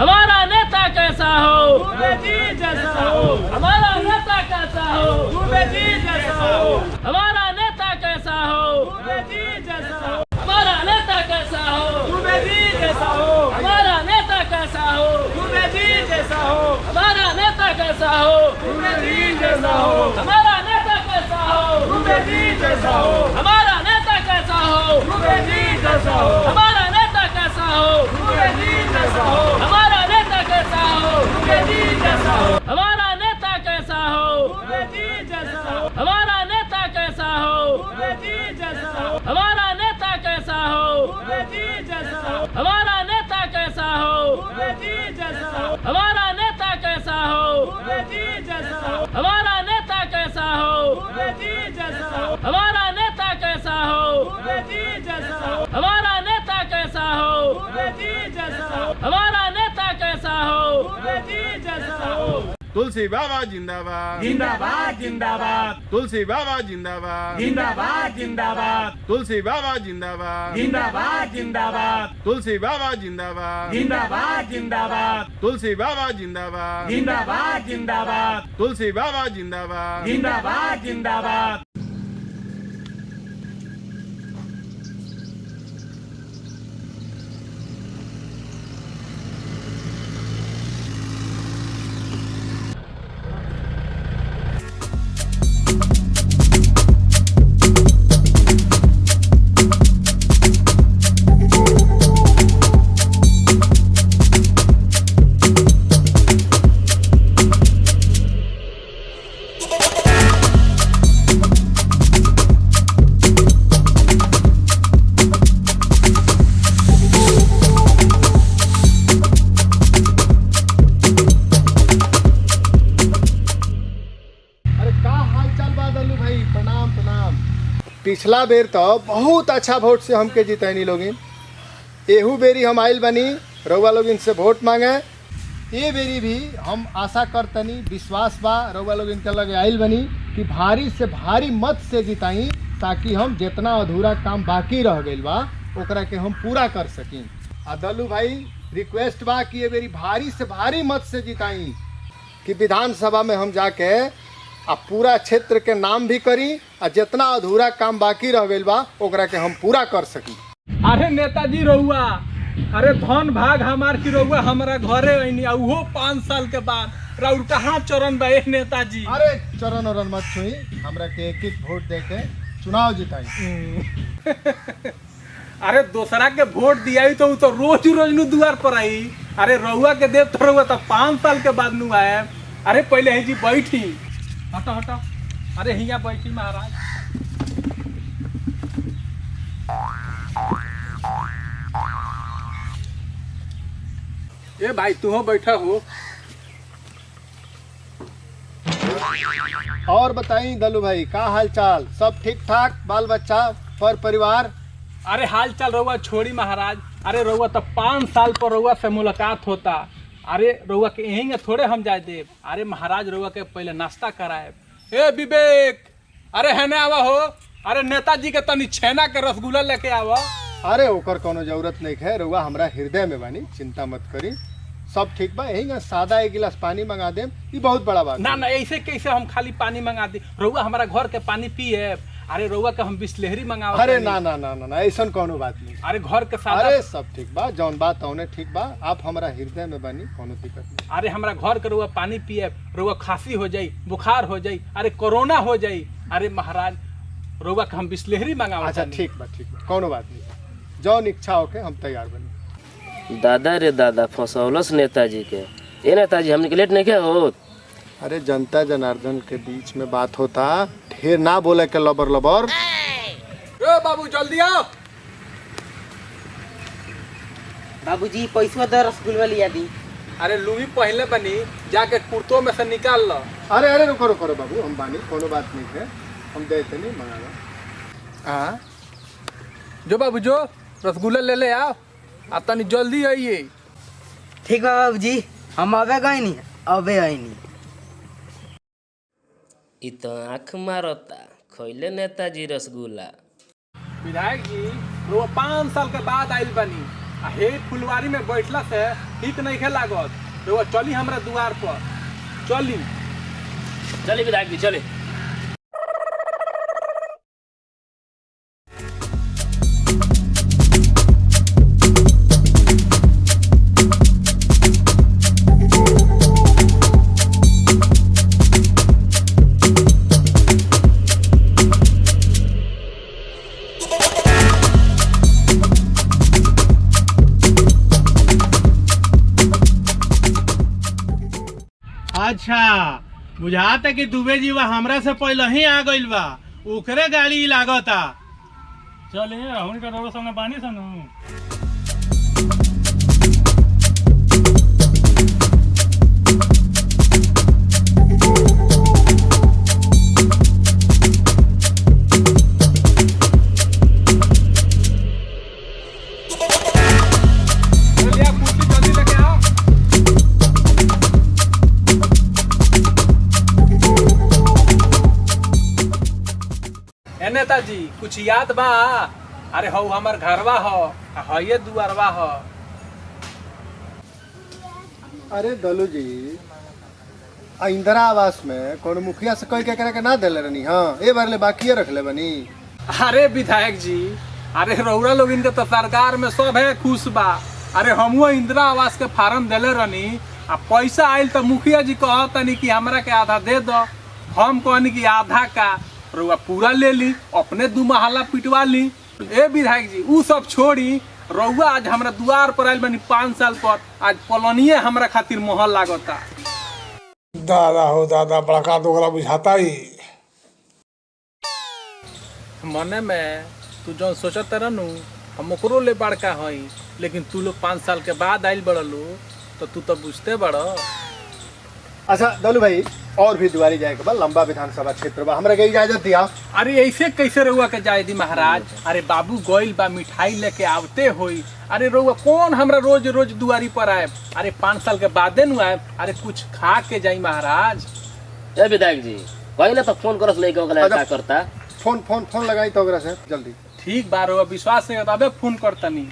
हमारा नेता कैसा हो, दुबे जी जैसा हो। हमारा नेता कैसा हो, दुबे जी जैसा हो। हमारा नेता कैसा हो, दुबे जी जैसा हो। हमारा नेता कैसा हो, दुबे जी जैसा हो। हमारा नेता कैसा हो, दुबे जी जैसा हो। हमारा नेता कैसा हो, दुबे जी जैसा हो। हमारा नेता कैसा हो, दुबे जी जैसा हो। हमारा नेता कैसा हो, दुबे जी जैसा हो। हमारा नेता कैसा हो, दुबे जी जैसा हो। हमारा नेता कैसा हो, दुबे जी जैसा हो। हमारा नेता कैसा हो, दुबे जी जैसा हो। हमारा नेता कैसा हो, दुबे जी जैसा हो। हमारा नेता कैसा हो, दुबे जी जैसा हो। हमारा नेता कैसा हो, दुबे जी जैसा हो। हमारा नेता कैसा हो, दुबे जी जैसा हो। हमारा नेता कैसा हो, दुबे जी जैसा हो। हमारा नेता कैसा हो, दुबे जी जैसा हो। हमारा नेता कैसा हो, दुबे जी जैसा हो। हमारा नेता कैसा हो, दुबे जी जैसा हो। तुलसी बाबा जिंदाबाद, जिंदाबाद जिंदाबाद। तुलसी बाबा जिंदाबाद, जिंदाबाद जिंदाबाद। तुलसी बाबा जिंदाबाद, जिंदाबाद जिंदाबाद। तुलसी बाबा जिंदाबाद, जिंदाबाद जिंदाबाद। तुलसी बाबा जिंदाबाद, जिंदाबाद जिंदाबाद। तुलसी बाबा जिंदाबाद। जिंदाबाद जिंदाबाद। अरे का हाल चाल बा दल्लू भाई? प्रणाम प्रणाम। पिछला बेर तो बहुत अच्छा वोट से हमके जितैनी लोगिन। एहू बेरी हम आइल बनी रउआ लोगिन से वोट मांगे। ये बेरी भी हम आशा करतनी, विश्वास बा रउआ लोगिन के लगे आइल बनी कि भारी से भारी मत से जिताई, ताकि हम जितना अधूरा काम बाकी रह गइल बा ओकरा के हम पूरा कर सकी। आ दल्लू भाई रिक्वेस्ट बा कि ये बेरी भारी से भारी मत से जिताई, कि विधानसभा में हम जाके आ पूरा क्षेत्र के नाम भी करी आ जितना अधूरा काम बाकी रह गइल बा ओकरा के हम पूरा कर सकी। अरे नेताजी रहुआ, अरे धन भाग हमार की रहुआ हमारा घरे आईनी, उहो 5 साल के बाद। राउर कहाँ चरण बा नेताजी? अरे चरण वरण मत छुई, हमरा के एक एक वोट दे के चुनाव जिताई। अरे दूसरा के वोट दिया तो उ तो रोज रोज नु द्वार पर आई। अरे रहुआ के देव तो रहुआ तो 5 साल के बाद नु आए। अरे पहले ही जी बैठी, हटो हटो। अरे हिया बैठी महाराज। ए भाई तू हो बैठा हो। और बताई दल्लू भाई का हाल चाल? सब ठीक ठाक? बाल बच्चा पर परिवार? अरे हाल चाल रहुआ छोड़ी महाराज। अरे रहुआ तो 5 साल पर रहुआ से मुलाकात होता। अरे रहुआ के यहीं थोड़े हम जाए देव। अरे महाराज रहुआ के पहले नाश्ता कराए। ए विवेक, अरे हेने आवा हो। अरे नेताजी के तनी छेना के रसगुल्ला लेके आवा। अरे ओकर कोनो जरूरत नहीं है, रउआ हमरा हृदय में बानी, चिंता मत करी। सब ठीक बा। यही सादा 1 गिलास पानी मंगा देम, ये बहुत बड़ा बात ना ना ऐसे कैसे हम खाली पानी मंगा दी? रहुआ हमारा घर के पानी पिए। अरे रहुआ के हम बिस्लेहरी मंगावा। अरे ना ना ना ना, ना ऐसा कोनो बात नहीं। अरे घर के सादा। अरे सब ठीक बा, जौन बात औने ठीक बा। आप हमारा हृदय में बानी, कोनो दिक्कत नहीं। अरे हमारा घर के रहुआ पानी पिए, रहुआ खांसी हो जाई, बुखार हो जाई, अरे कोरोना हो जाई। अरे महाराज रहुआ के हम बिस्लेहरी मंगावा। अच्छा ठीक बा, कोनो बात नहीं। जौन इच्छा होके हम तैयार बनी। दादा रे दादा फसौलस नेताजी के। ए नेताजी हमने के लेट नहीं क्या हो? अरे जनता जनार्दन के बीच में बात होता, ढेर ना बोले के लबर लबर। ए बाबू जल्दी आओ। बाबूजी पैसा दे, रसगुल्ला लिया दी। अरे लुंगी पहले बनी, जाके कुर्तों में से निकाल लो। अरे अरे रुको रुको रुको बाबू, हम बानी, कोनो बात नहीं है, हम देते नहीं, मंगा लो। हाँ जो बाबू जो रसगुल्ला ले ले आओ। आ तनी जल्दी आइए। ठीक बा बाबूजी, हम अबे गए नहीं, अबे आई नहीं। इ तो आँख मारता खैले नेताजी रसगुल्ला। विधायक जी वो 5 साल के बाद आइल बनी। हे फुलवारी में बैठला से ठीक नहीं खे लागत। रउआ चली हमरा द्वार पर, चली। चले विधायक जी चले। अच्छा बुझाता कि दुबे जी बा हमरा से पहले ही आ गइल बा, ओकरे गाड़ी लागता। चल उनका रोड संगे बानी सनु। चलिए कुर्सी जल्दी लेके आओ। ए नेताजी कुछ याद बा? अरे हौ हमर घरवा हो, ये दुआरवा हो। अरे दलू जी इंदिरा आवास में कौन मुखिया से कह के करे के ना देले रहनी? हाँ ए बार ले बाकी रख ले बनी। अरे विधायक जी, अरे रउरा लोग इनके तो सरकार में सब है खुश बा। अरे हमहू इंदिरा आवास के फार्म देले रहनी, आ पैसा आयल तो मुखिया जी कहतनी कि हमरा के आधा दे दो। हम कहनी कि आधा का रउआ पूरा ले ली, अपने 2 महला पिटवा ली। ए विधायक जी ऊ सब छोड़ी, रउआ आज हमरा द्वार पर आयल बनी 5 साल पर, आज पलनिए हमरा खातिर मोहर लागता। दादा हो दादा, बड़का दोगला बुझाता ही। मने में तू जो सोचत रहनु हम ओकरो ले बड़का हई, लेकिन तू लोग 5 साल के बाद आइल बड़लो तो तू तो बुझते बड़। अच्छा दलू भाई और भी दुआरी जाए के बाद लंबा विधानसभा क्षेत्र बा, हमरा के इजाजत दिया। अरे ऐसे कैसे रउआ के जाए दी महाराज? अरे बाबू गोइल बा, मिठाई लेके आवते होई। अरे रउआ कौन हमरा रोज रोज दुआरी पर आए? अरे 5 साल के बादे नु आए, अरे कुछ खा के जाई महाराज। ए विधायक जी कहीं ना तो फोन करस नहीं कहला क्या करता। फोन लगाई तो ओकरा से जल्दी। ठीक बा, रउआ विश्वास नहीं होता, अबे फोन करतनी।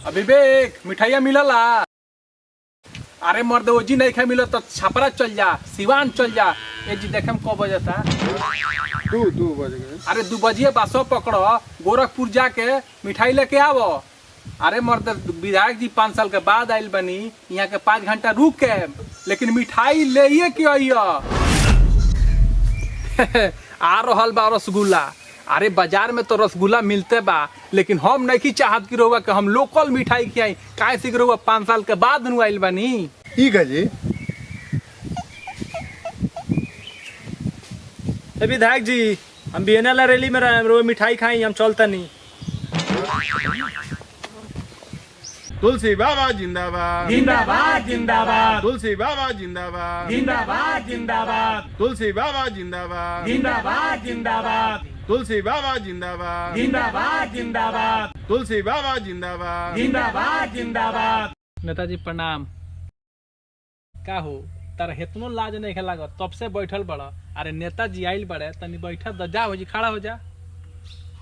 अभी बेक मिठाइया मिलला? अरे मर्द ओजी नहीं खा मिलो तो छपरा चल जा, सिवान चल जा। ए जी देखे कब बजे था? 2 बज गए। अरे 2 बजे बसो पकड़ो, गोरखपुर जाके मिठाई लेके आवो। अरे मर्द विधायक जी 5 साल के बाद आइल बनी, यहाँ के 5 घंटा रुक के, लेकिन मिठाई ले के आइयो। आ रहल बा रसगुल्ला। अरे बाजार में तो रसगुल्ला मिलते बा, लेकिन हम नहीं चाहत कि रउआ के हम लोकल मिठाई खियाई, काहे से कि रउआ 5 साल के बाद नु आइल बनी। ठीक है जी। ए विधायक जी हम बीएनएल रैली में रहे, रोज मिठाई खाई, हम चलता नहीं। तुलसी बाबा जिंदाबाद, जिंदाबाद जिंदाबाद, तुलसी बाबा जिंदाबाद, जिंदाबाद जिंदाबाद, तुलसी बाबा जिंदाबाद, जिंदाबाद जिंदाबाद, तुलसी बाबा जिंदाबाद, जिंदाबाद जिंदाबाद, तुलसी बाबा जिंदाबाद, जिंदाबाद जिंदाबाद। नेताजी प्रणाम। का हो तारा हेतनो लाज नहीं लागत? तब से बैठल बड़ा। अरे नेताजी आइल बड़े, तनी बैठा द जा, हो जी खड़ा हो जा।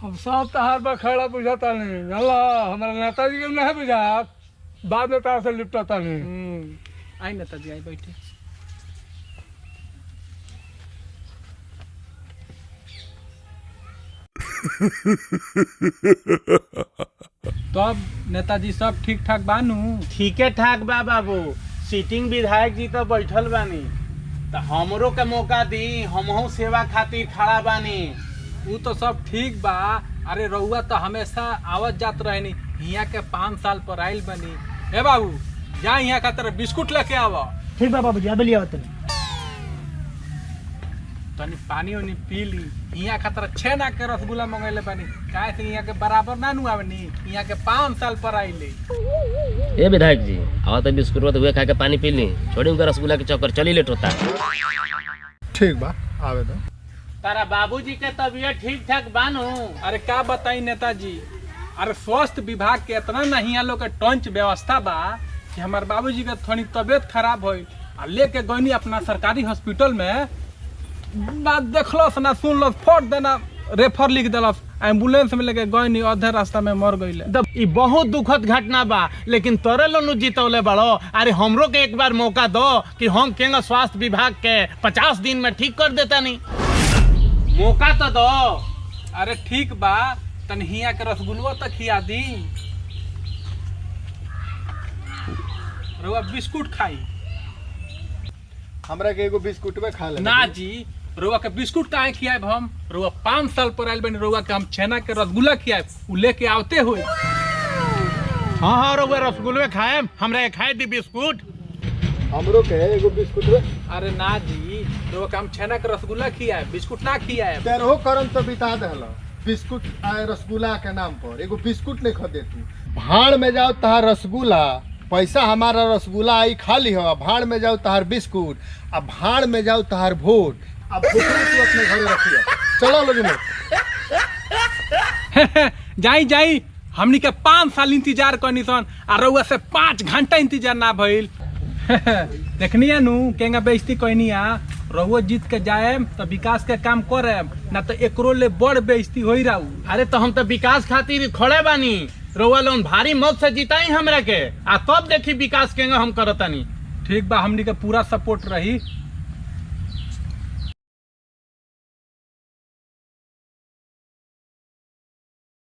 हम सब तहार पर खड़ा बुझाता नहीं, जानला हमारा नेताजी के नहीं बुझा, बाद में तार से लिपटाता नहीं। आई नेताजी आई बैठे। तब नेताजी सब ठीक ठाक बानू? ठीके ठाक बा बाबू, सीटिंग विधायक जी तो बैठल बानी, तो हमरो के मौका दी, हमहू सेवा खातिर खड़ा बानी। वो तो सब ठीक बा। अरे रउआ तो हमेशा आवत जात रहनी, यहाँ के 5 साल पर आइल बनी। ए बाबू जा यहाँ का तरफ बिस्कुट लेके आवा। ठीक बा बाबूजी, अब लिया तनी। तनी पानी उनी पी ली। यहाँ का तरफ 6 ना के रसगुल्ला मंगैले बनी, काहे से यहाँ के बराबर ना नु आवनी, यहाँ के 5 साल पर आइले। ए विधायक जी आवा तो बिस्कुट तो हुए खा के पानी पी ली, छोड़ी उनका रसगुल्ला के चक्कर चली लेट होता। ठीक बा आवे दो। तारा बाबूजी के तबीयत ठीक ठाक बानू? अरे का बताई नेताजी, अरे स्वास्थ्य विभाग के इतना नहीं यहाँ लोग के टंच व्यवस्था बा कि हमारे बाबूजी के थोड़ी तबियत खराब हुई, आ लेके गईनी अपना सरकारी हॉस्पिटल में, ना देखलस ना सुनलस, फट देना रेफर लिख दिलस, एम्बुलेंस में लेके गए नहीं, आधे रास्ता में मर गई। ई बहुत दुखद घटना बा, लेकिन तोरे लोनु जीतौले बड़ो। अरे हमरो के एक बार मौका दो कि हम केंगा स्वास्थ्य विभाग के 50 दिन में ठीक कर देता नहीं। मौका तो दो। अरे ठीक बा, तन हिया के रसगुल्ला तक खिया दी। रउआ बिस्कुट खाई। हमरा के एगो बिस्कुट में खा ले ना जी, रउआ के बिस्कुट काहे खियाब हम? रउआ 5 साल पर आइल बनी, रउआ के हम छेना के रसगुल्ला खियाब, उ लेके आवते हुए। हाँ हाँ रउआ रसगुल्ले खाए, हमरा खाए दी बिस्कुट। हमरो के एगो बिस्कुट में। अरे ना जी, रउआ के हम छेना के रसगुल्ला खियाब, बिस्कुट ना खियाब। तेरहो करम तो बिता देहला बिस्कुट रसगुल्ला के नाम पर। एगो बिस्कुट नहीं खरीदे तू। भाड़ में जाओ तहार रसगुल्ला, पैसा हमारा रसगुल्ला आई खाली हो। भाड़ में जाओ तहार बिस्कुट, अब भाड़ में जाओ तहार वोट। अब भूखले तू अपने घरे रखिए। चलो लोग जाई जाई, हमनी के 5 साल इंतजार करनी सन, आ रउआ से 5 घंटा इंतजार ना भइल। देखनिया नु केंगा बेइज्जती कहनिया। रउआ जीत के जाएम तो विकास के काम करेम, ना तो एकरो ले बड़ बेइज्जती होई राउ। अरे तो हम तो विकास खातिर खड़े बानी। रउआ लोन भारी मत से जिताई हमरा के, आ तब देखी विकास केंगा हम करतानी। ठीक बा, हमनी के पूरा सपोर्ट रही।